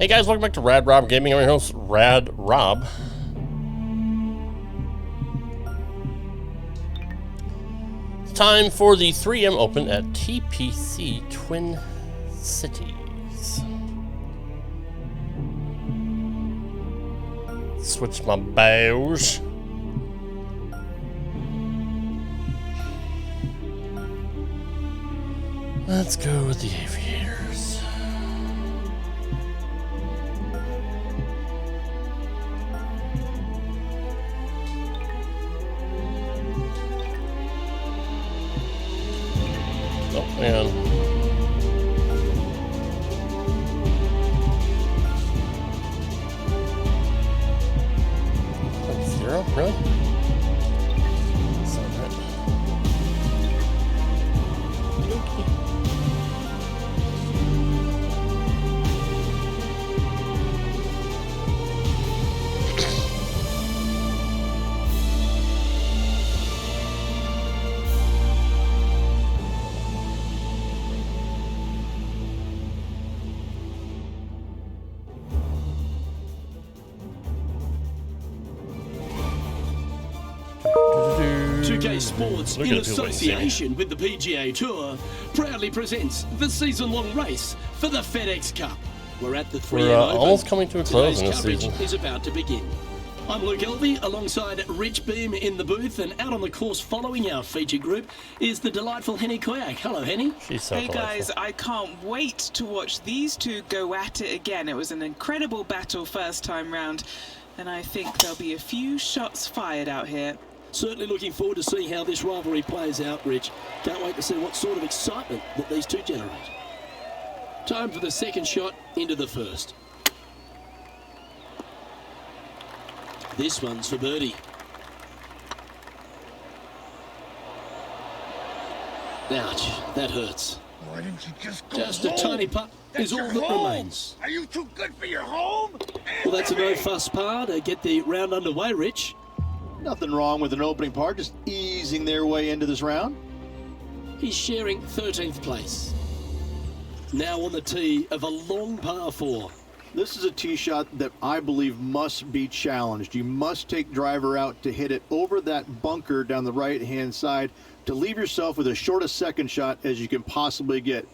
Hey guys, welcome back to Rad Rob Gaming. I'm your host, Rad Rob. It's time for the 3M Open at TPC Twin Cities. Switch my bows. Let's go with the Aviators. Oh, man. Like 0? Really? That's not right. Okay. Sports, in association with the PGA Tour, proudly presents the season-long race for the FedEx Cup. We're at the 3M Open. Almost coming to a close in this coverage season. Is about to begin. I'm Luke Elvey, alongside Rich Beam in the booth, and out on the course following our feature group is the delightful Henny Koyak. Hello, Henny. She's so Hey delightful. guys, I can't wait to watch these two go at it again. It was an incredible battle first time round, and I think there'll be a few shots fired out here. Certainly looking forward to seeing how this rivalry plays out, Rich. Can't wait to see what sort of excitement that these two generate. Time for the second shot into the first. This one's for birdie. Ouch, that hurts. Why didn't you just go Just home? a tiny putt is all that remains. Are you too good for your home? Well, that's a no-fuss par to get the round underway, Rich. Nothing wrong with an opening part, just easing their way into this round. He's sharing 13th place. Now on the tee of a long par 4. This is a tee shot that I believe must be challenged. You must take driver out to hit it over that bunker down the right-hand side to leave yourself with as short a second shot as you can possibly get.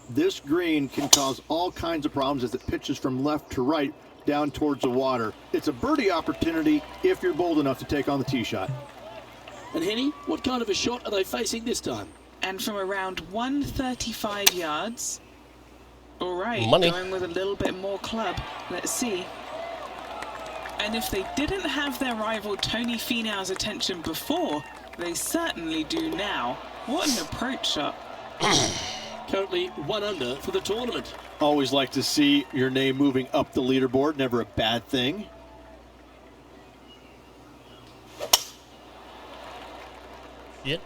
This green can cause all kinds of problems as it pitches from left to right down towards the water. It's a birdie opportunity if you're bold enough to take on the tee shot. And Henny, what kind of a shot are they facing this time? And from around 135 yards. All right, Money. going with a little bit more club. Let's see. And if they didn't have their rival Tony Finau's attention before, they certainly do now. What an approach shot. Currently 1 under for the tournament. Always like to see your name moving up the leaderboard, never a bad thing. Yep.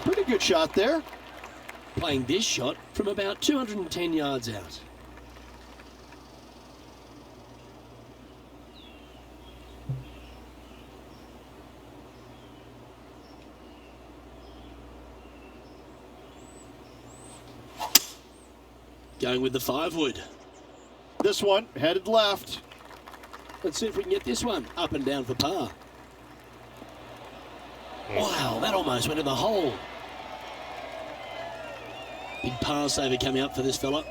Pretty good shot there. Playing this shot from about 210 yards out. Going with the 5-wood. This one headed left. Let's see if we can get this one up and down for par. Wow, that almost went in the hole. Big par saver coming up for this fella.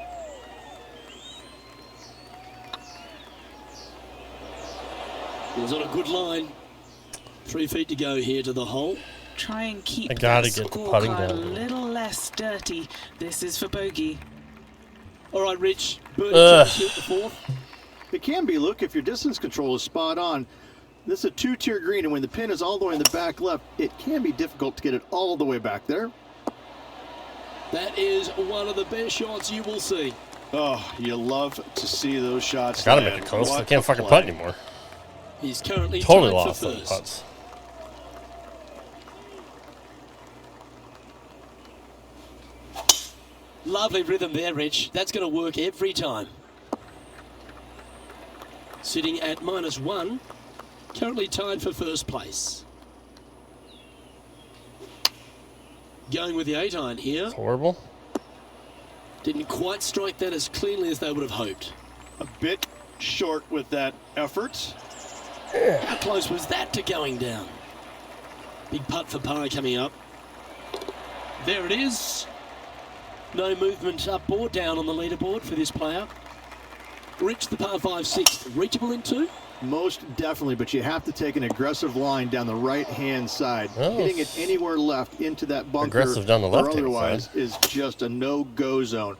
It was on a good line. 3 feet to go here to the hole. Try and keep I gotta that get the putting scorecard a down. little less dirty. This is for bogey. All right, Rich. Birdie chance here at the 4th. It can be, Luke, if your distance control is spot on. This is a 2-tier green, and when the pin is all the way in the back left, it can be difficult to get it all the way back there. That is one of the best shots you will see. Oh, you love to see those shots. Gotta land. make it close. I What can't a fucking play. putt anymore. He's currently Totally tied lost for on first. putts. Lovely rhythm there, Rich. That's going to work every time. Sitting at -1, currently tied for first place. Going with the 8-iron here. Horrible. Didn't quite strike that as cleanly as they would have hoped. A bit short with that effort. How close was that to going down? Big putt for par coming up. There it is. No movement up or down on the leaderboard for this player. Rich, the par 5-6, reachable in 2? Most definitely, but you have to take an aggressive line down the right-hand side. Oh. Hitting it anywhere left into that bunker Aggressive down the or left-hand otherwise side. is just a no-go zone.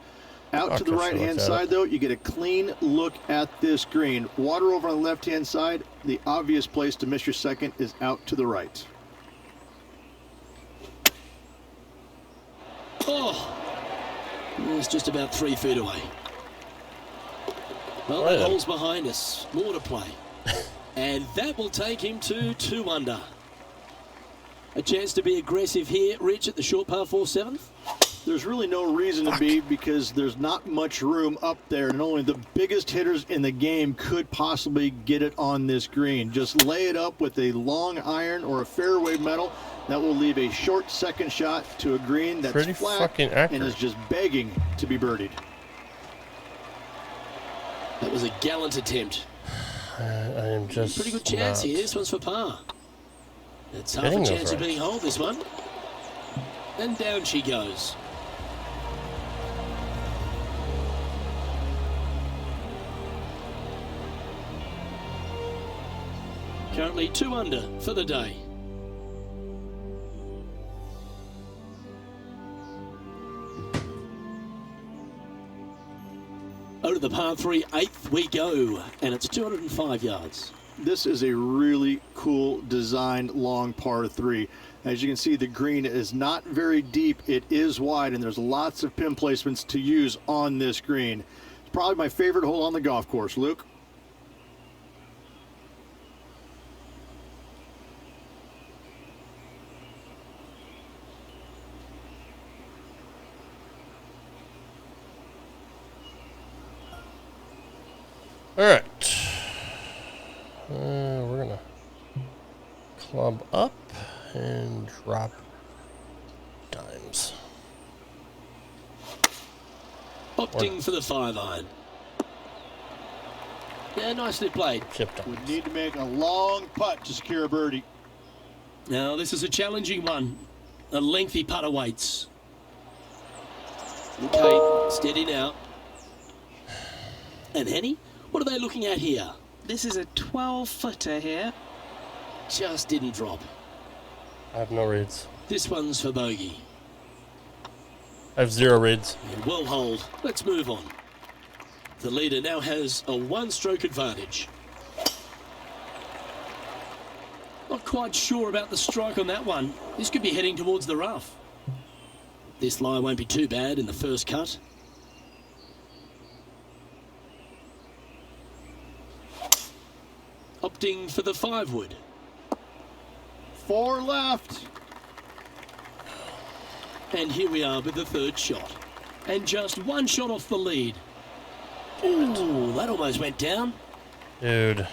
Out to the Okay, right-hand so look at side, though, you get a clean look at this green. Water over on the left-hand side. The obvious place to miss your second is out to the right. Oh, it's just about 3 feet away. Well, Right that then. hole's behind us. More to play. And that will take him to 2 under. A chance to be aggressive here, Rich, at the short par 4-7th. There's really no reason to be because there's not much room up there, and only the biggest hitters in the game could possibly get it on this green. Just lay it up with a long iron or a fairway metal. That will leave a short second shot to a green that's Pretty flat fucking and accurate. is just begging to be birdied. That was a gallant attempt. I am just Pretty good chance not. here. This one's for par. It's half Getting a those chance of right. being holed, this one. And down she goes. Currently 2 under for the day. Over to the par 3, 8th we go, and it's 205 yards. This is a really cool designed long par 3. As you can see, the green is not very deep. It is wide, and there's lots of pin placements to use on this green. It's probably my favorite hole on the golf course. Luke? All right. We're gonna club up and drop dimes. Opting for the 5-iron. Yeah, nicely played. Chip Would dimes. need to make a long putt to secure a birdie. Now, this is a challenging one. A lengthy putt awaits. Okay, steady now. And Henny, what are they looking at here? This is a 12-footer here. Just didn't drop. I have no reads. This one's for bogey. I have 0 reads. And well holed. Let's move on. The leader now has a 1-stroke advantage. Not quite sure about the strike on that one. This could be heading towards the rough. This lie won't be too bad in the first cut. Opting for the 5-wood. 4 left. And here we are with the 3rd shot. And just 1 shot off the lead. Ooh, that almost went down. Dude.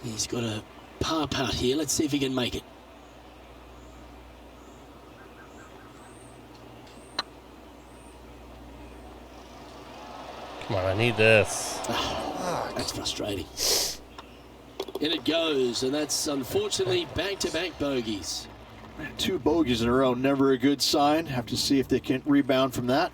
He's got a par putt here. Let's see if he can make it. Come on, I need this. That's frustrating. In it goes, and that's unfortunately back-to-back bogeys. 2 bogeys in a row, never a good sign. Have to see if they can rebound from that.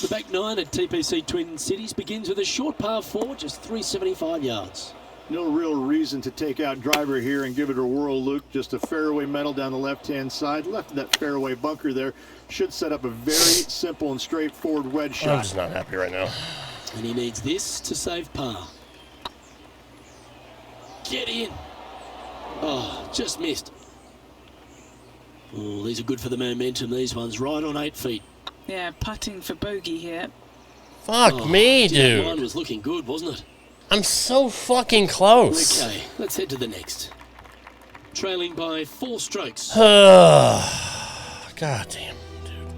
The back 9 at TPC Twin Cities begins with a short par 4, just 375 yards. No real reason to take out driver here and give it a whirl, Luke. Just a fairway metal down the left-hand side. Left of that fairway bunker there should set up a very simple and straightforward wedge I'm shot. just not happy right now. And he needs this to save par. Get in. Oh, just missed. Oh, these are good for the momentum, these ones. Right on 8 feet. Yeah, putting for bogey here. Fuck Oh, me, gee, Mine dude. was looking good, wasn't it? I'm so fucking close. Okay, let's head to the next. Trailing by 4 strokes. God damn, dude.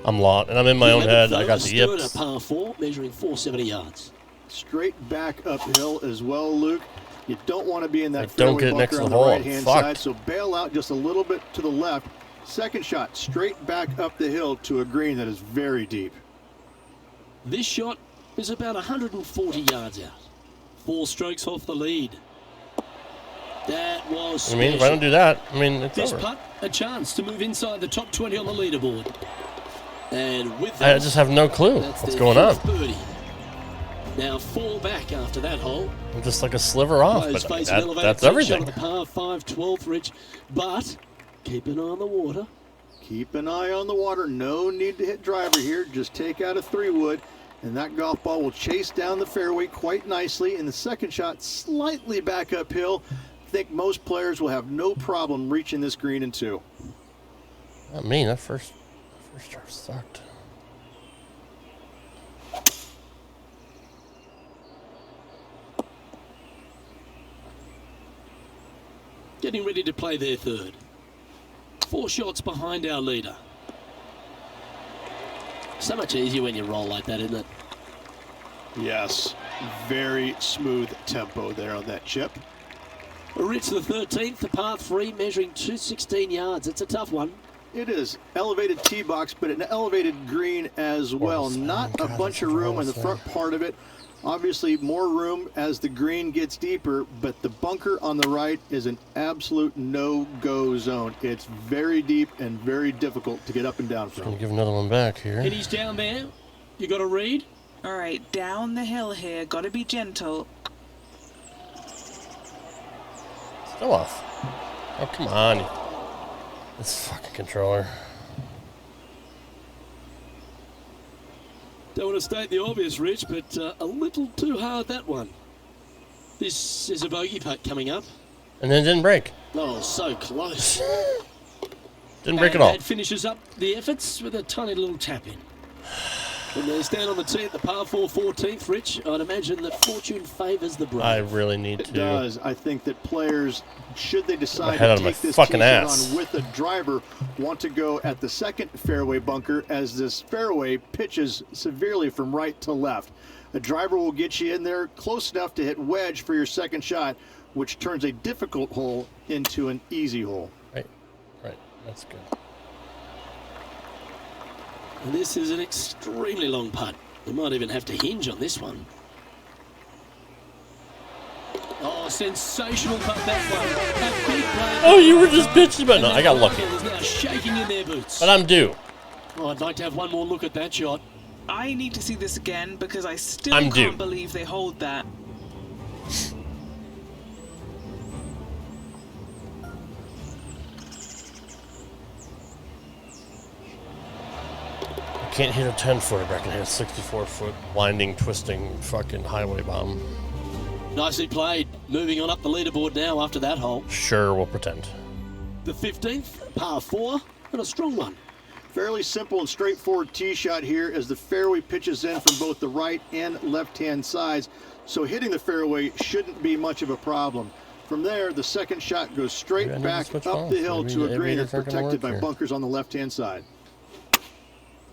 I'm lost, and I'm in my own head. I got the Stewart, yips. a par 4, measuring 470 yards. Straight back uphill as well, Luke. You don't want to be in that Don't fairway get next bunker to on the the hole. right-hand Fuck. side, so bail out just a little bit to the left. Second shot, straight back up the hill to a green that is very deep. This shot is about 140 yards out. 4 strokes off the lead. That was I mean, if I special. don't do that, I mean, it's This over. putt, a chance to move inside the top 20 on the leaderboard. And with I that, just have no clue that's what's their going on. 5th birdie. Now 4 back after that hole. I'm just like a sliver off, Players but face an elevated that's tee everything. shot at the par 5 12th, Rich. But keep an eye on the water. Keep an eye on the water. No need to hit driver here. Just take out a 3-wood, and that golf ball will chase down the fairway quite nicely. And the second shot, slightly back uphill. I think most players will have no problem reaching this green in 2. Not me. That first drive sucked. Getting ready to play their 3rd. 4 shots behind our leader. So much easier when you roll like that, isn't it? Yes, very smooth tempo there on that chip. Rich, the 13th, the par 3, measuring 216 yards. It's a tough one. It is elevated tee box, but an elevated green as well. Not a bunch of room in the front part of it. Obviously, more room as the green gets deeper, but the bunker on the right is an absolute no-go zone. It's very deep and very difficult to get up and down Gonna from. give another one back here. And he's down there. You got to read. All right, down the hill here. Got to be gentle. Still off. Oh, come on. This fucking controller. Don't want to state the obvious, Rich, but a little too hard, that one. This is a bogey putt coming up. And then it didn't break. Oh, so close. Didn't break at all. That finishes up the efforts with a tiny little tap in. And they stand on the tee at the par 4 14th, Rich. I'd imagine that fortune favours the brave. I really need It to. does. I think that players, should they decide head to out of my take this fucking tee shot ass. on with a driver, want to go at the second fairway bunker, as this fairway pitches severely from right to left. A driver will get you in there close enough to hit wedge for your second shot, which turns a difficult hole into an easy hole. Right. That's good. And this is an extremely long putt. They might even have to hinge on this one. Oh, sensational putt that one. A big play. Oh, you were just bitching about it. No, And I got the lucky. Is now shaking in their boots. But I'm due. Oh, I'd like to have one more look at that shot. I need to see this again because I still I'm can't due. believe they hold that. I can't hit a 10-footer, but I can hit a 64-foot winding, twisting fucking highway bomb. Nicely played. Moving on up the leaderboard now after that hole. Sure, we'll pretend. The 15th, par 4, and a strong one. Fairly simple and straightforward tee shot here as the fairway pitches in from both the right and left-hand sides, so hitting the fairway shouldn't be much of a problem. From there, the second shot goes straight Maybe I need to back switch up off. the hill Maybe to a the green that's aviators aren't gonna protected work by here. bunkers on the left-hand side.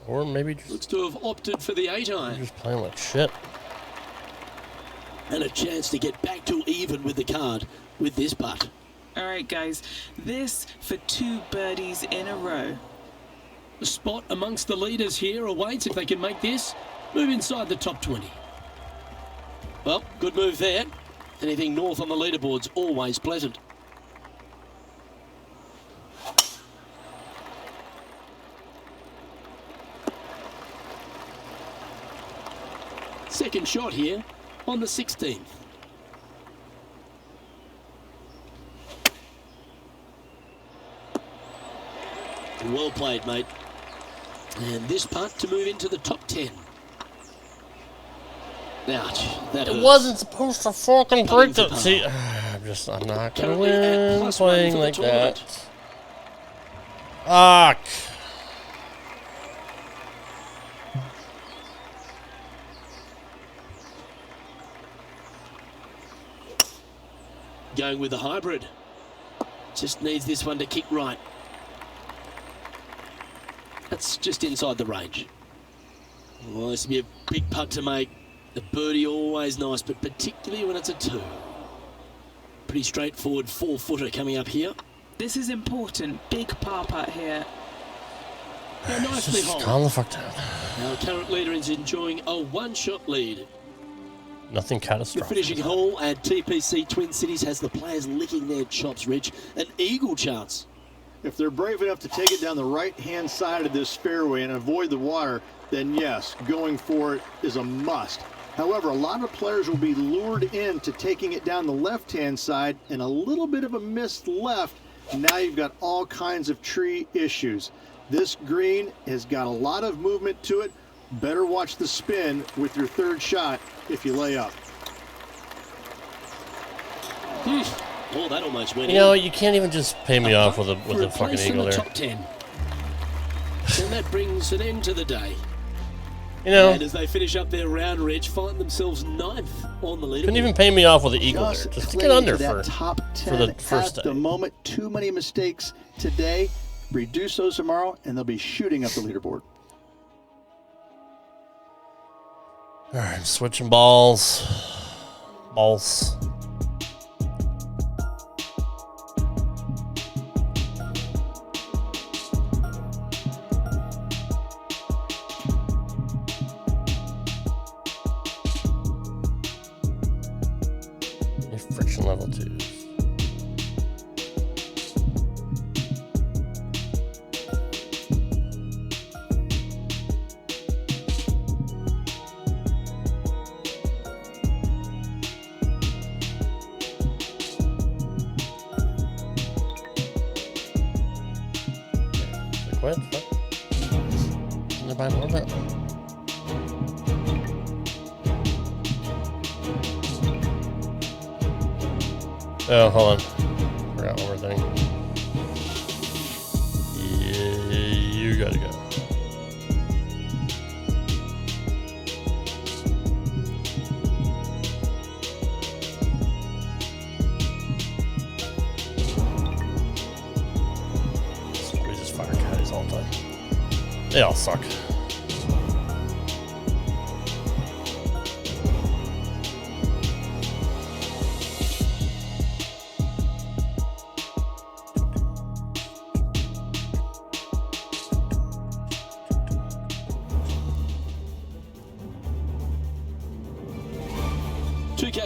Or maybe just, Looks to have opted for the 8-iron. just playing like shit. And a chance to get back to even with the card with this putt. All right, guys. This for 2 birdies in a row. A spot amongst the leaders here awaits if they can make this. Move inside the top 20. Well, good move there. Anything north on the leaderboard's always pleasant. Second shot here on the 16th. Well played, mate. And this putt to move into the top 10. Ouch, that It hurts. wasn't supposed to fucking Putting break the... for par. See, I'm not gonna Currently at win +1 playing for the like tournament. that. Fuck. Going with the hybrid. Just needs this one to kick right. That's just inside the range. Well, this will be a big putt to make. The birdie always nice, but particularly when it's a 2. Pretty straightforward 4-footer coming up here. This is important. Big par putt here. Now nicely Just holed. calm the fuck down. Our current leader is enjoying a one-shot lead. Nothing The catastrophic. finishing hole at TPC Twin Cities has the players licking their chops, Rich. An eagle chance. If they're brave enough to take it down the right-hand side of this fairway and avoid the water, then yes, going for it is a must. However, a lot of players will be lured into taking it down the left-hand side, and a little bit of a missed left. Now you've got all kinds of tree issues. This green has got a lot of movement to it. Better watch the spin with your third shot if you lay up. Oh, that almost went You know, you can't even just pay me off with a for a fucking place in eagle the there. top 10. And that brings an end to the day. You know, And as they finish up their round, Rich, find themselves 9th on the leaderboard. couldn't even pay me off with the eagle there. Just stick it clinging under to that for top 10 the first at day. the moment. Too many mistakes today. Reduce those tomorrow, and they'll be shooting up the leaderboard. All right, I'm switching balls. Balls. Friction level 2. What? Can I buy more of that? Oh, hold on. Forgot one more thing. Yeah, you gotta go. We just fire caddies all the time. They all suck.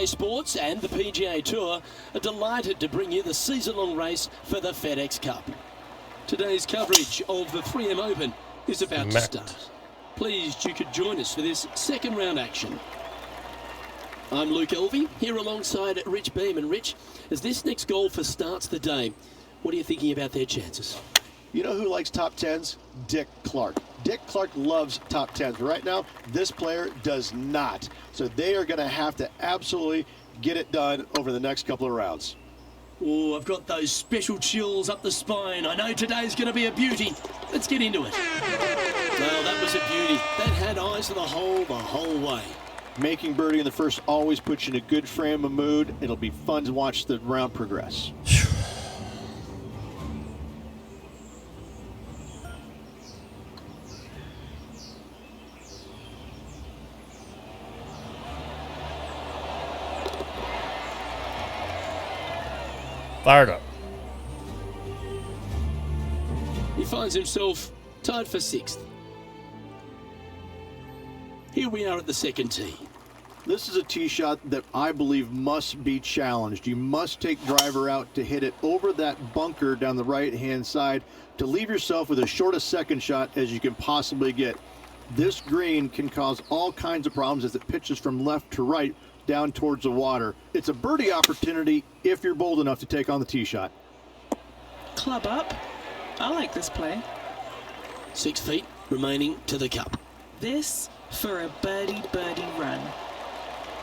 Sports and the PGA Tour are delighted to bring you the season-long race for the FedEx Cup. Today's coverage of the 3M Open is about to start. Pleased you could join us for this second round action. I'm Luke Elvey, here alongside Rich Beam. And Rich, as this next golfer starts the day, what are you thinking about their chances? You know who likes top 10s? Dick Clark. Dick Clark loves top 10s. Right now, this player does not. So they are going to have to absolutely get it done over the next couple of rounds. Oh, I've got those special chills up the spine. I know today's going to be a beauty. Let's get into it. Well, that was a beauty. That had eyes for the whole way. Making birdie in the first always puts you in a good frame of mood. It'll be fun to watch the round progress. Fired up. He finds himself tied for 6th. Here we are at the second tee. This is a tee shot that I believe must be challenged. You must take driver out to hit it over that bunker down the right-hand side to leave yourself with as short a second shot as you can possibly get. This green can cause all kinds of problems as it pitches from left to right down towards the water. It's a birdie opportunity if you're bold enough to take on the tee shot. Club up. I like this play. 6 feet remaining to the cup. This for a birdie run.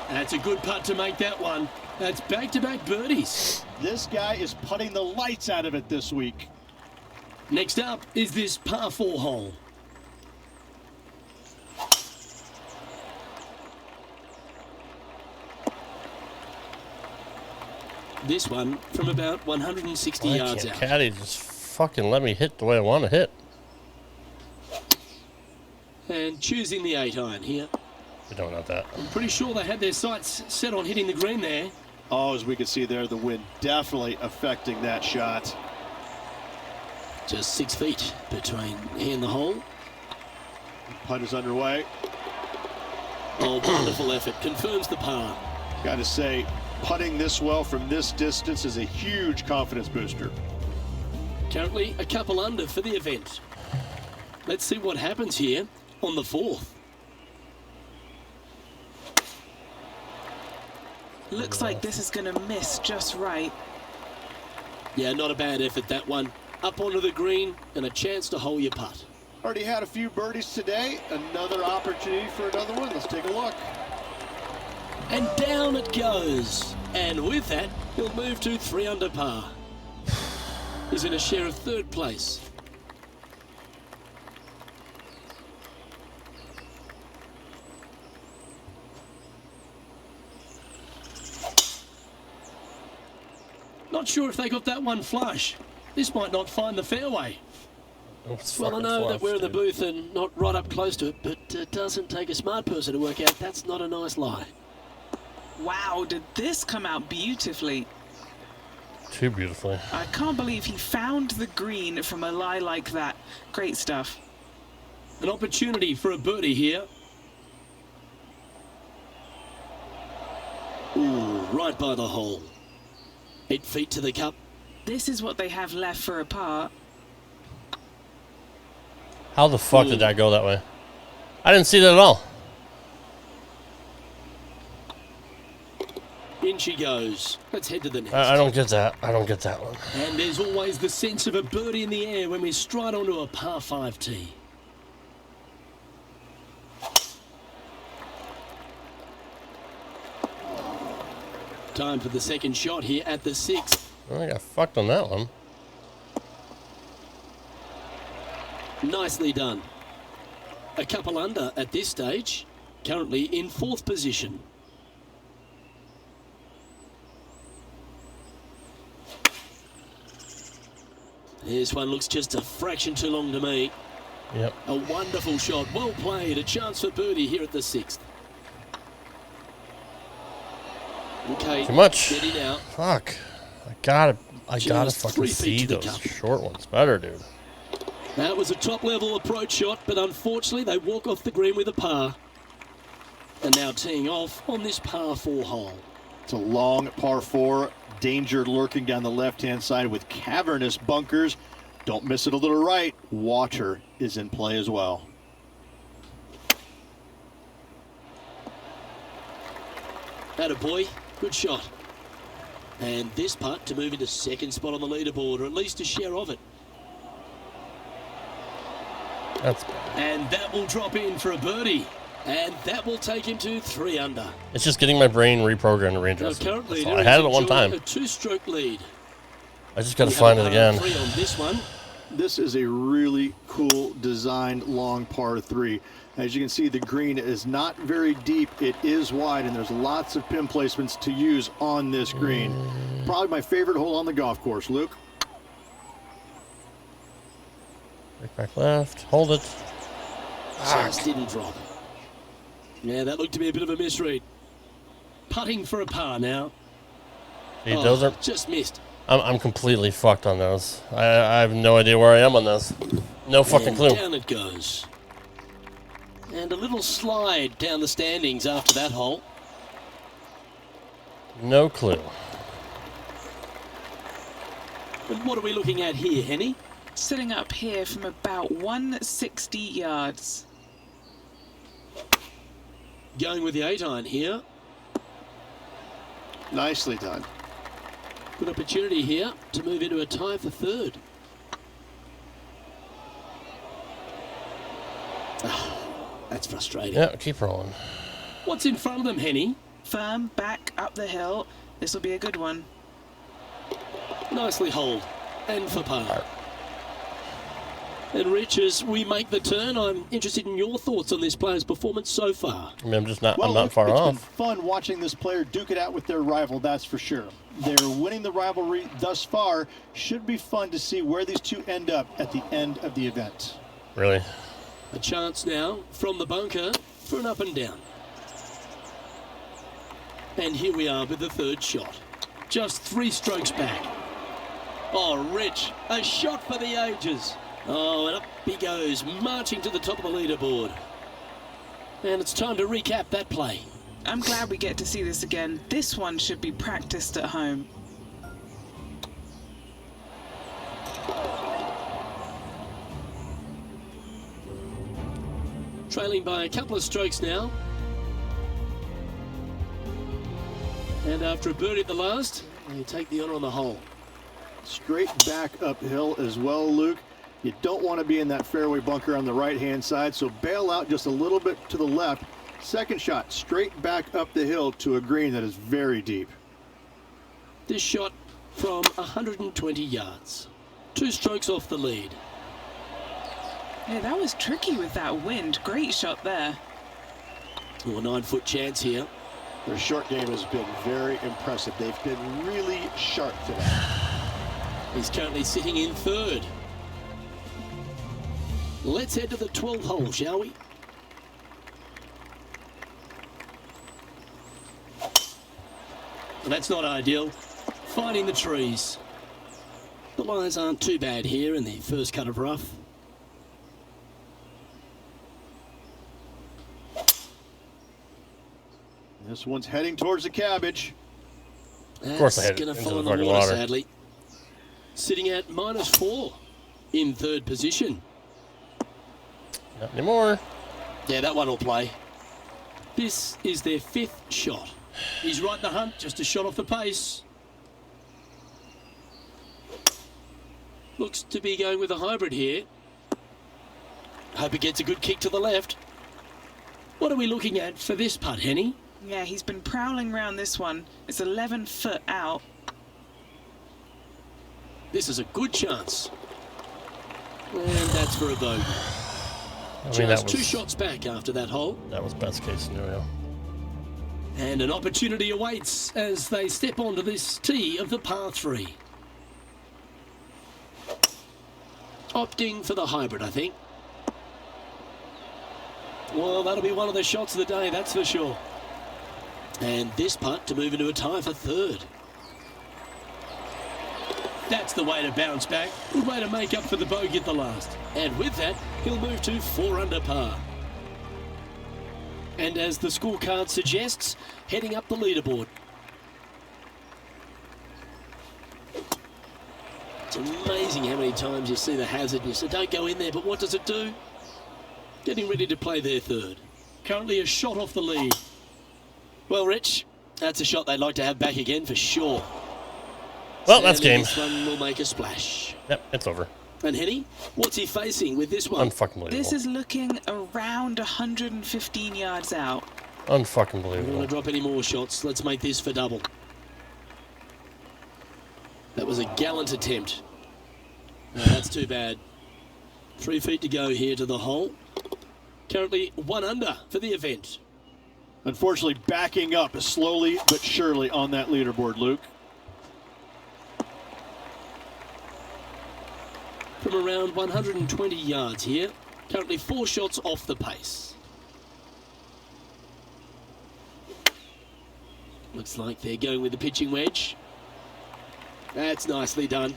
That's a good putt to make that one. That's back-to-back birdies. This guy is putting the lights out of it this week. Next up is this par 4 hole. This one from about 160 Why yards can't out. caddy just fucking let me hit the way I want to hit? And choosing the 8 iron here. We don't know that. I'm pretty sure they had their sights set on hitting the green there. Oh, as we can see there, the wind definitely affecting that shot. Just 6 feet between he and the hole. Putt is underway. Oh, wonderful effort. Confirms the par. Got to say, putting this well from this distance is a huge confidence booster. Currently a couple under for the event. Let's see what happens here on the 4th. Looks like this is going to miss just right. Yeah, not a bad effort, that one. Up onto the green and a chance to hole your putt. Already had a few birdies today. Another opportunity for another one. Let's take a look. And down it goes. And with that, he'll move to 3 under par. He's in a share of 3rd place. Not sure if they got that one flush. This might not find the fairway. Oh, it's Well, I fucking know that flush, we're in the dude. booth and not right up close to it, but it doesn't take a smart person to work out that's not a nice lie. Wow, did this come out beautifully. Too beautifully. I can't believe he found the green from a lie like that. Great stuff. An opportunity for a birdie here. Ooh, right by the hole. 8 feet to the cup. This is what they have left for a par. How the fuck did that go that way? I didn't see that at all. In she goes. Let's head to the next. I don't get that. I don't get that one. And there's always the sense of a birdie in the air when we stride onto a par 5 tee. Time for the second shot here at the 6th. I got fucked on that one. Nicely done. A couple under at this stage. Currently in 4th position. This one looks just a fraction too long to me. Yep. A wonderful shot. Well played. A chance for birdie here at the 6th. Okay. Too much. Steady now. Fuck. I gotta Just fucking 3 feet see to the those cup. short ones better, dude. That was a top-level approach shot, but unfortunately they walk off the green with a par. And now teeing off on this par 4 hole. It's a long par 4. Danger lurking down the left-hand side with cavernous bunkers. Don't miss it a little right. Water is in play as well. Attaboy, good shot. And this putt to move into 2nd spot on the leaderboard, or at least a share of it. That's. And that will drop in for a birdie. And that will take him to 3 under. It's just getting my brain reprogrammed to range. Now That's currently, all. I had it at one enjoying time. a 2-stroke lead. I just gotta We have find a it par again. 3 on this one. This is a really cool designed long par 3. As you can see, the green is not very deep. It is wide, and there's lots of pin placements to use on this green. Probably my favorite hole on the golf course, Luke. Right back left. Hold it. Just didn't drop. Yeah, that looked to be a bit of a misread. Putting for a par now. See, those are. Just missed. I'm completely fucked on those. I have no idea where I am on those. No fucking And clue. down it goes. And a little slide down the standings after that hole. No clue. And what are we looking at here, Henny? Sitting up here from about 160 yards. Going with the 8-iron here. Nicely done. Good opportunity here to move into a tie for 3rd. That's frustrating. Yeah, keep rolling. What's in front of them, Henny? Firm back up the hill. This will be a good one. Nicely holed. And for par. And Rich, as we make the turn, I'm interested in your thoughts on this player's performance so far. I mean, I'm just not. Well, I'm not Luke, far it's off. been fun watching this player duke it out with their rival, that's for sure. They're winning the rivalry thus far. Should be fun to see where these two end up at the end of the event. Really. A chance now from the bunker for an up and down. And here we are with the third shot. Just 3 strokes back. Oh, Rich, a shot for the ages. Oh, and up he goes, marching to the top of the leaderboard. And it's time to recap that play. I'm glad we get to see this again. This one should be practiced at home. Trailing by a couple of strokes now. And after a birdie at the last, they take the honour on the hole. Straight back uphill as well, Luke. You don't want to be in that fairway bunker on the right-hand side, so bail out just a little bit to the left. Second shot, straight back up the hill to a green that is very deep. This shot from 120 yards. 2 strokes off the lead. Yeah, that was tricky with that wind. Great shot there. Oh, a 9-foot chance here. Their short game has been very impressive. They've been really sharp today. He's currently sitting in third. Let's head to the 12th hole, shall we? Well, that's not ideal. Finding the trees. The lies aren't too bad here in the first cut of rough. This one's heading towards the cabbage. Of course I That's hit it going to into fall in the the fucking water, water. sadly. Sitting at -4 in third position. Not anymore. Yeah, that one will play. This is their 5th shot. He's right in the hunt, just a shot off the pace. Looks to be going with a hybrid here. Hope he gets a good kick to the left. What are we looking at for this putt, Henny? Yeah, he's been prowling around this one. It's 11 foot out. This is a good chance. And that's for a bogey. I mean, Just that 2 was, shots back after that hole. that was best case scenario. And an opportunity awaits as they step onto this tee of the par 3. Opting for the hybrid, I think. Well, that'll be one of the shots of the day, that's for sure. And this putt to move into a tie for third. That's the way to bounce back. Good way to make up for the bogey at the last. And with that, he'll move to 4 under par. And as the scorecard suggests, heading up the leaderboard. It's amazing how many times you see the hazard and you say, don't go in there, but what does it do? Getting ready to play their third. Currently a shot off the lead. Well, Rich, that's a shot they'd like to have back again for sure. Well, that's Sadly, game. This one will make a splash. Yep, it's over. And Henny, what's he facing with this one? Unfucking believable. This is looking around 115 yards out. Unfucking Don't want believable. to drop any more shots. Let's make this for double. That was a gallant attempt. No, that's too bad. 3 feet to go here to the hole. Currently 1 under for the event. Unfortunately, backing up slowly but surely on that leaderboard, Luke. From around 120 yards here. Currently 4 shots off the pace. Looks like they're going with the pitching wedge. That's nicely done.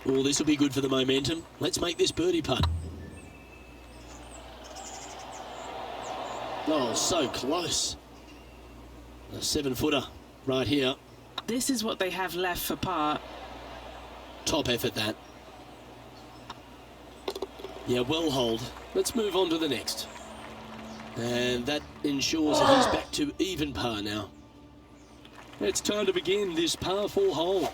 Oh, this will be good for the momentum. Let's make this birdie putt. Oh, so close. A 7-footer right here. This is what they have left for par. Top effort, that. Yeah, well hold. Let's move on to the next. And that ensures that he's back to even par now. It's time to begin this par 4 hole.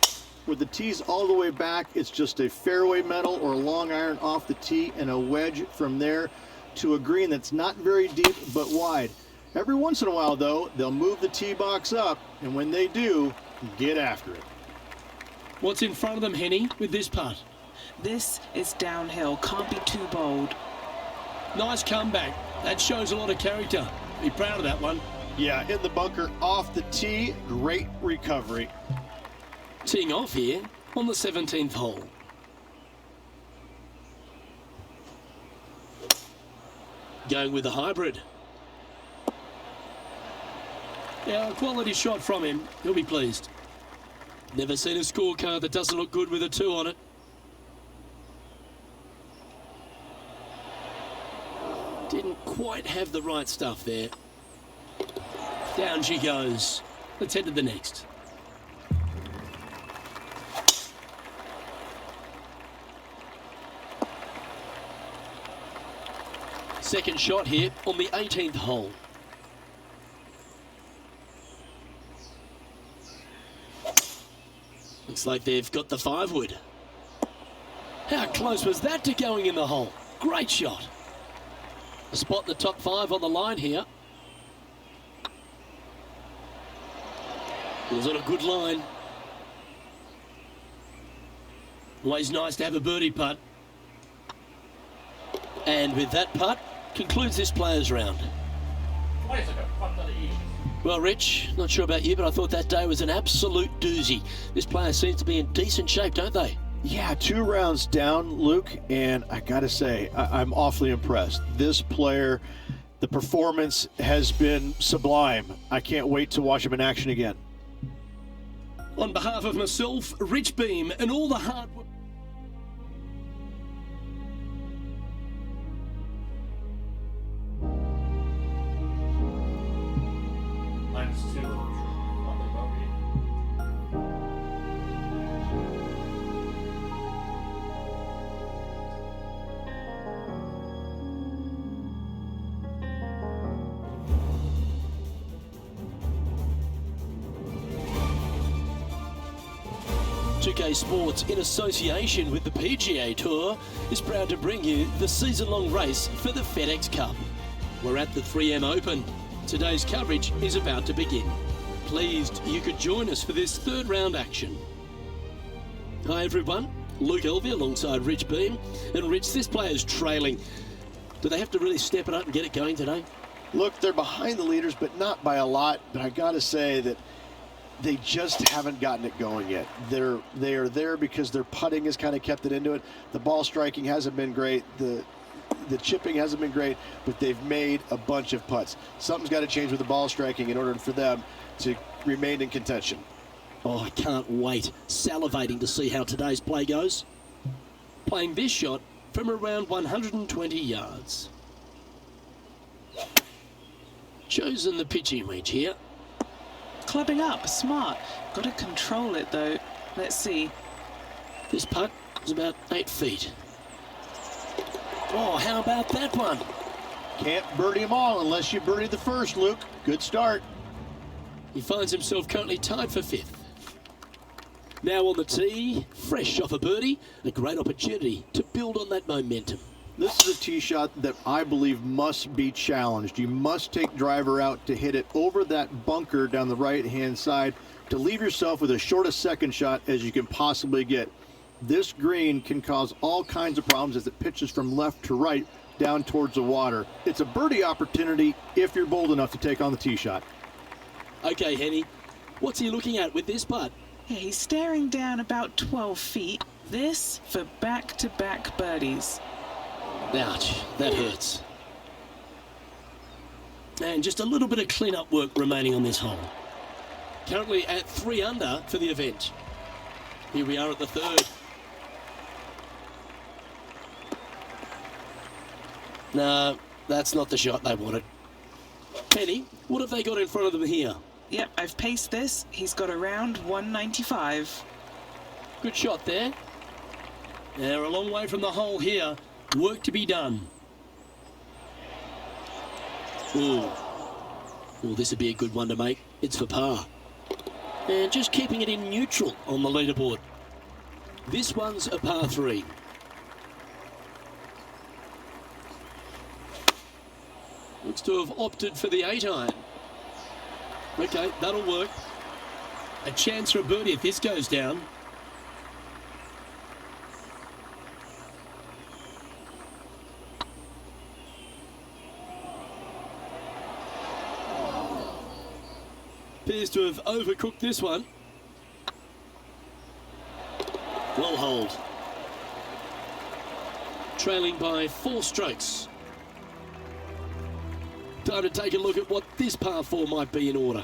With the tees all the way back, it's just a fairway metal or a long iron off the tee and a wedge from there to a green that's not very deep but wide. Every once in a while, though, they'll move the tee box up, and when they do, get after it. What's in front of them, Henny, with this putt? This is downhill. Can't be too bold. Nice comeback. That shows a lot of character. Be proud of that one. Yeah, in the bunker off the tee, great recovery. Teeing off here on the 17th hole. Going with the hybrid. Yeah, a quality shot from him. He'll be pleased. Never seen a scorecard that doesn't look good with a 2 on it. Didn't quite have the right stuff there. Down she goes. Let's head to the next. Second shot here on the 18th hole. Looks like they've got the 5-wood. How close was that to going in the hole? Great shot. A spot in the top 5 on the line here. It was on a good line. Always nice to have a birdie putt. And with that putt, concludes this players round. Well, Rich, not sure about you, but I thought that day was an absolute doozy. This player seems to be in decent shape, don't they? Yeah, 2 rounds down, Luke, and I gotta say, I'm awfully impressed. This player, the performance has been sublime. I can't wait to watch him in action again. On behalf of myself, Rich Beam, and all the hard work. PGA Sports, in association with the PGA Tour, is proud to bring you the season-long race for the FedEx Cup. We're at the 3M Open. Today's coverage is about to begin. Pleased you could join us for this third round action. Hi everyone, Luke Elvey alongside Rich Beam. And Rich, this player's trailing. Do they have to really step it up and get it going today? Look, they're behind the leaders, but not by a lot. But I gotta say that they just haven't gotten it going yet. They are there because their putting has kind of kept it into it. The ball striking hasn't been great. The chipping hasn't been great, but they've made a bunch of putts. Something's got to change with the ball striking in order for them to remain in contention. Oh, I can't wait. Salivating to see how today's play goes. Playing this shot from around 120 yards. Chosen the pitching wedge here. Clubbing up, smart. Got to control it though. Let's see. This putt is about 8 feet. Oh, how about that one? Can't birdie them all unless you birdie the first, Luke. Good start. He finds himself currently tied for 5th. Now on the tee, fresh off a birdie, a great opportunity to build on that momentum. This is a tee shot that I believe must be challenged. You must take driver out to hit it over that bunker down the right-hand side to leave yourself with as short a second shot as you can possibly get. This green can cause all kinds of problems as it pitches from left to right down towards the water. It's a birdie opportunity if you're bold enough to take on the tee shot. Okay, Henny, what's he looking at with this putt? Yeah, he's staring down about 12 feet. This for back-to-back birdies. Ouch, that hurts. And just a little bit of clean-up work remaining on this hole. Currently at 3 under for the event. Here we are at the 3rd. No, that's not the shot they wanted. Penny, what have they got in front of them here? Yep, I've paced this. He's got around 195. Good shot there. They're a long way from the hole here. Work to be done. Ooh, this would be a good one to make. It's for par. And just keeping it in neutral on the leaderboard. This one's a par 3. Looks to have opted for the 8-iron. Okay, that'll work. A chance for a birdie if this goes down. Appears to have overcooked this one. Well holed. Trailing by 4 strokes. Time to take a look at what this par 4 might be in order.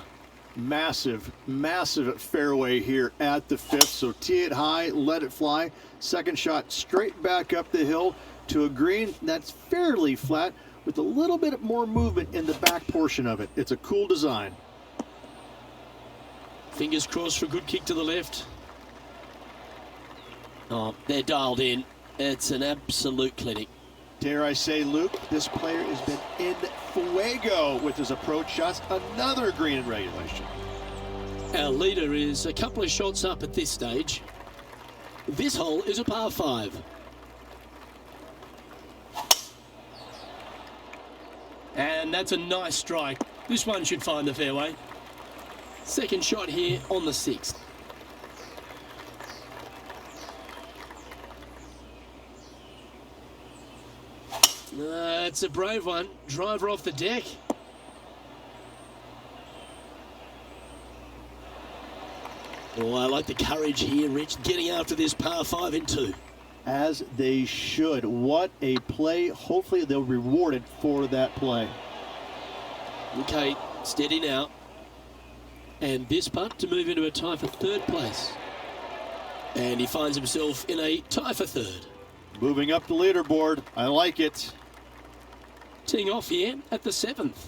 Massive, massive fairway here at the 5th. So tee it high, let it fly. Second shot straight back up the hill to a green that's fairly flat with a little bit more movement in the back portion of it. It's a cool design. Fingers crossed for a good kick to the left. Oh, they're dialed in. It's an absolute clinic. Dare I say, Luke, this player has been in fuego with his approach shots. Another green in regulation. Our leader is a couple of shots up at this stage. This hole is a par 5. And that's a nice strike. This one should find the fairway. Second shot here on the 6th. It's a brave one. Driver off the deck. Oh, I like the courage here, Rich, getting after this par 5 in 2. As they should. What a play. Hopefully they'll be rewarded for that play. Okay, steady now. And this putt to move into a tie for 3rd place. And he finds himself in a tie for 3rd. Moving up the leaderboard. I like it. Teeing off here at the 7th.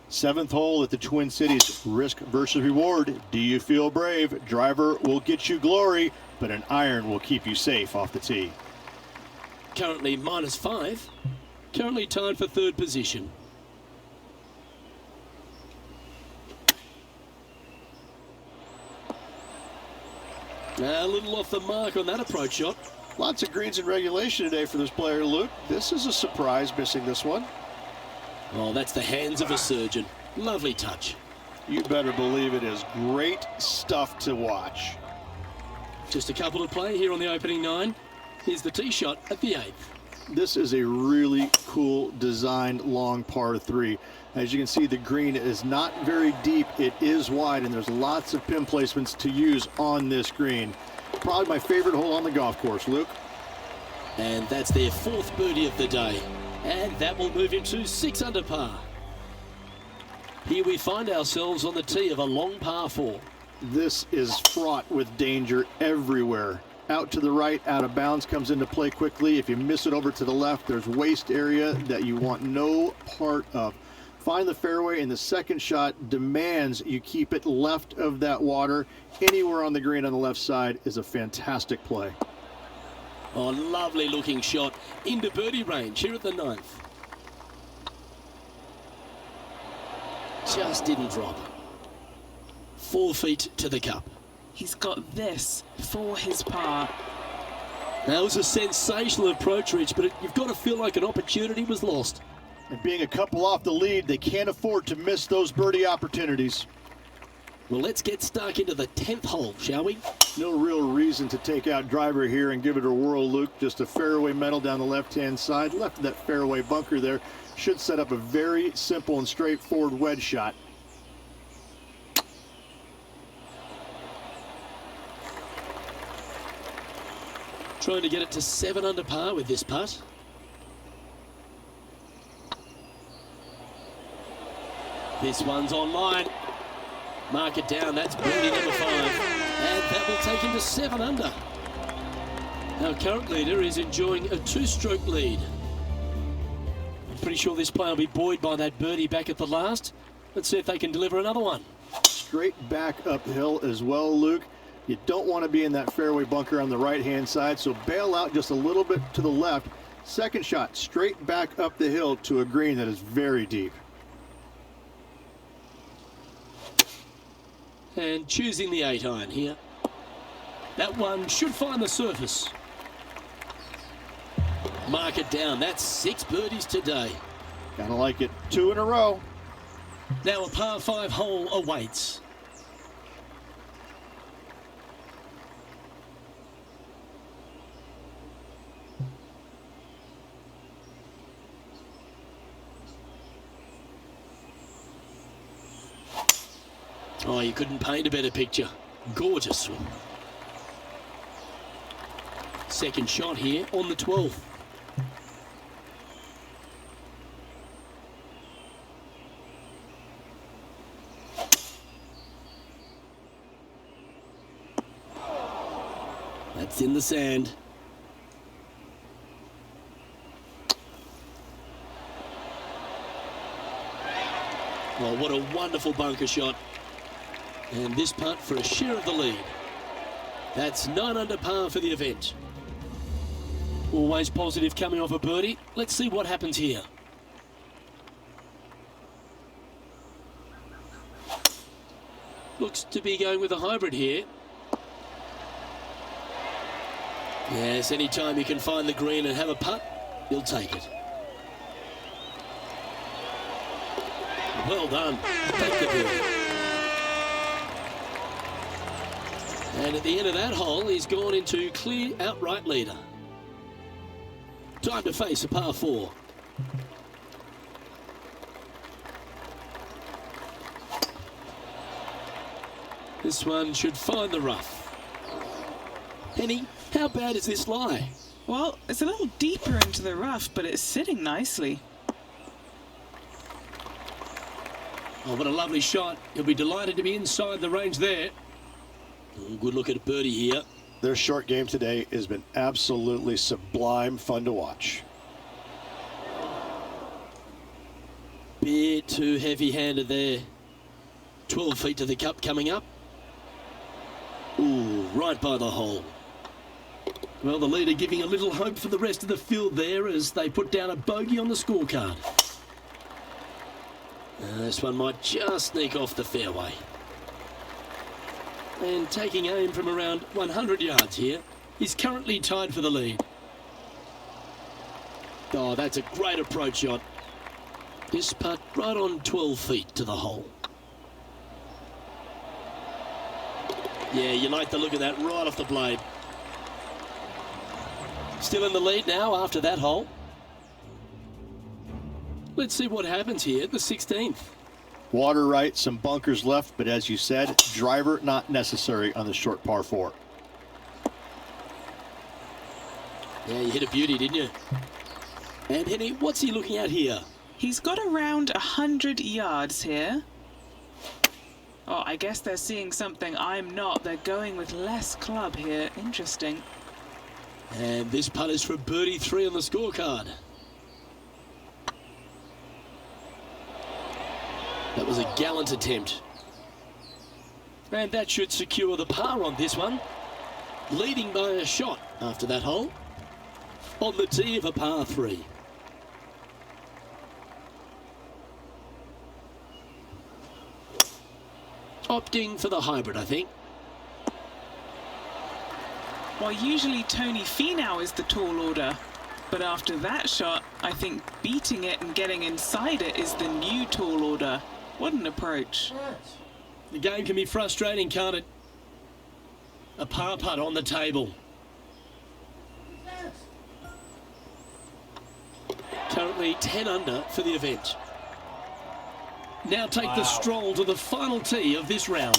7th hole at the Twin Cities. Risk versus reward. Do you feel brave? Driver will get you glory, but an iron will keep you safe off the tee. Currently -5. Currently tied for 3rd position. A little off the mark on that approach shot. Lots of greens in regulation today for this player, Luke. This is a surprise, missing this one. Oh, that's the hands of a surgeon. Lovely touch. You better believe it is great stuff to watch. Just a couple to play here on the opening 9. Here's the tee shot at the 8th. This is a really cool designed long par 3. As you can see, the green is not very deep. It is wide, and there's lots of pin placements to use on this green. Probably my favorite hole on the golf course, Luke. And that's their 4th birdie of the day. And that will move him to 6 under par. Here we find ourselves on the tee of a long par 4. This is fraught with danger everywhere. Out to the right, out of bounds comes into play quickly. If you miss it over to the left, there's waste area that you want no part of. Find the fairway, and the second shot demands you keep it left of that water. Anywhere on the green on the left side is a fantastic play. Oh, lovely looking shot into birdie range here at the 9th. Just didn't drop. 4 feet to the cup. He's got this for his par. That was a sensational approach, Rich, but you've got to feel like an opportunity was lost. And being a couple off the lead, they can't afford to miss those birdie opportunities. Well, let's get stuck into the 10th hole, shall we? No real reason to take out driver here and give it a whirl, Luke. Just a fairway metal down the left-hand side. Left of that fairway bunker there should set up a very simple and straightforward wedge shot. Trying to get it to 7 under par with this putt. This one's online. Mark it down. That's birdie number 5. And that will take him to 7 under. Our current leader is enjoying a 2-stroke lead. I'm pretty sure this player will be buoyed by that birdie back at the last. Let's see if they can deliver another one. Straight back uphill as well, Luke. You don't want to be in that fairway bunker on the right-hand side, so bail out just a little bit to the left. Second shot, straight back up the hill to a green that is very deep. And choosing the 8-iron here. That one should find the surface. Mark it down. That's 6 birdies today. Kinda like it. 2 in a row. Now a par 5 hole awaits. Oh, you couldn't paint a better picture. Gorgeous swing. Second shot here on the 12th. It's in the sand. Oh, what a wonderful bunker shot. And this putt for a share of the lead. That's 9 under par for the event. Always positive coming off a birdie. Let's see what happens here. Looks to be going with a hybrid here. Yes, anytime you can find the green and have a putt, you'll take it. Well done. Take the birdie. And at the end of that hole, he's gone into clear outright leader. Time to face a par 4. This one should find the rough. Penny, how bad is this lie? Well, it's a little deeper into the rough, but it's sitting nicely. Oh, what a lovely shot. He'll be delighted to be inside the range there. Oh, good look at a birdie here. Their short game today has been absolutely sublime fun to watch. Bit too heavy-handed there. 12 feet to the cup coming up. Ooh, right by the hole. Well, the leader giving a little hope for the rest of the field there as they put down a bogey on the scorecard. This one might just sneak off the fairway. And taking aim from around 100 yards here, he's currently tied for the lead. Oh, that's a great approach shot. This putt right on 12 feet to the hole. Yeah, you like the look of that right off the blade. Still in the lead now after that hole. Let's see what happens here at the 16th. Water right, some bunkers left, but as you said, driver not necessary on the short par 4. Yeah, you hit a beauty, didn't you? And Henny, what's he looking at here? He's got around 100 yards here. Oh, I guess they're seeing something I'm not. They're going with less club here. Interesting. And this putt is for birdie 3 on the scorecard. That was a gallant attempt. And that should secure the par on this one. Leading by a shot after that hole. On the tee of a par 3. Opting for the hybrid, I think. Well, usually Tony Finau is the tall order. But after that shot, I think beating it and getting inside it is the new tall order. What an approach. The game can be frustrating, can't it? A par putt on the table. Currently 10 under for the event. Now take the stroll to the final tee of this round.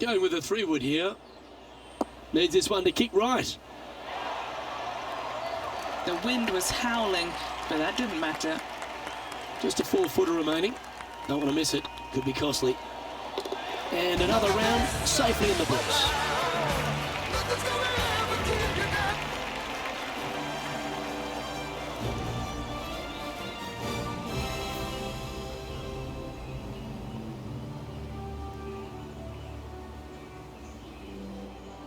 Going with a 3-wood here. Needs this one to kick right. The wind was howling, but that didn't matter. Just a 4-footer remaining. Don't want to miss it. Could be costly. And another round safely in the books.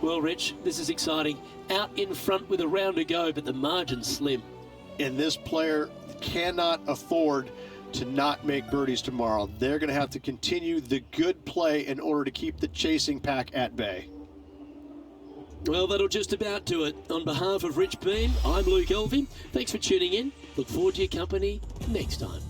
Well, Rich, this is exciting. Out in front with a round to go, but the margin's slim. And this player cannot afford to not make birdies tomorrow. They're going to have to continue the good play in order to keep the chasing pack at bay. Well, that'll just about do it. On behalf of Rich Beam, I'm Luke Elvey. Thanks for tuning in. Look forward to your company next time.